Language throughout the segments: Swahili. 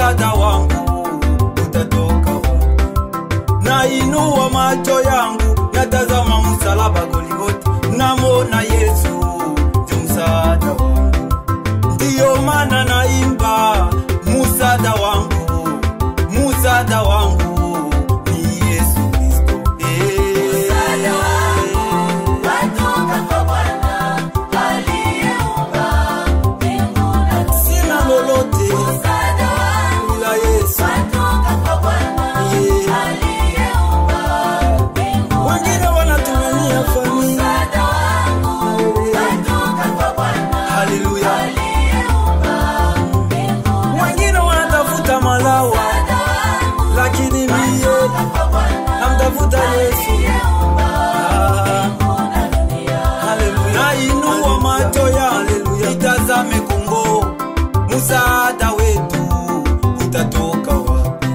msaada wangu utatoka wapi? Nainua macho yangu natazama msalaba Golgotha, namwona Yesu ndio msaada wangu. Ndiyo maana naimba msaada wangu, msaada wangu ni Yesu Kristo. Msaada wangu watoka kwa Bwana aliyeumba mbingu na dunia. Sina lolote Msaada wangu bila Yesu. watoka kwa Bwana aliyeumba mbingu. Wengine wanatumania familia. Msaada wangu watoka kwa Bwana Haleluya. aliyeumba mbingu. Wengine wanatafuta malawa, Msaada wangu lakini mie watoka kwa Bwana namtafuta Yesu. aliyeumba Ah, mbingu na dunia. haleluya. Nainua macho yangu nitazame Kongo, msaada wetu utatoka wapi?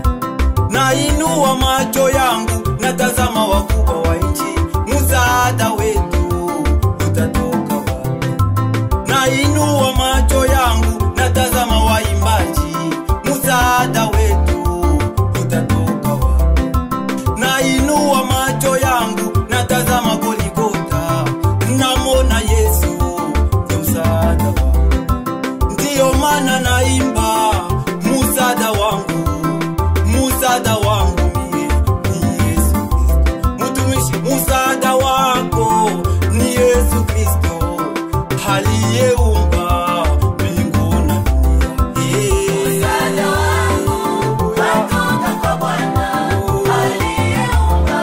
Nainua macho yangu natazama wakubwa wa nchi, msaada wetu utatoka wapi? Nainua macho yangu natazama waimbaji, msaada wetu utatoka wapi? Nainua macho yangu natazama Golgotha, namwona Yesu ndio msaada wangu. Ndiyo maana naimba msaada wangu, msaada wangu mie ni Yesu Kristo. Mtumishi, msaada wako ni Yesu Kristo aliyeumba mbingu na dunia. Msaada wangu watoka kwa Bwana aliyeumba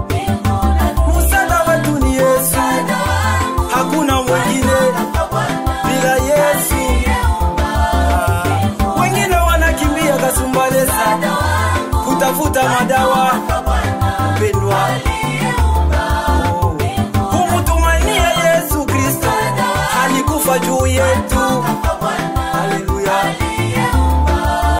mbingu na dunia. Msaada wetu ni Yesu, Msaada wangu hakuna mwingine watoka kwa Bwana bila Yesu. aliyeumba mbingu. Wengine wanakimbia Kasumbalesa Msaada wangu kutafuta madawa,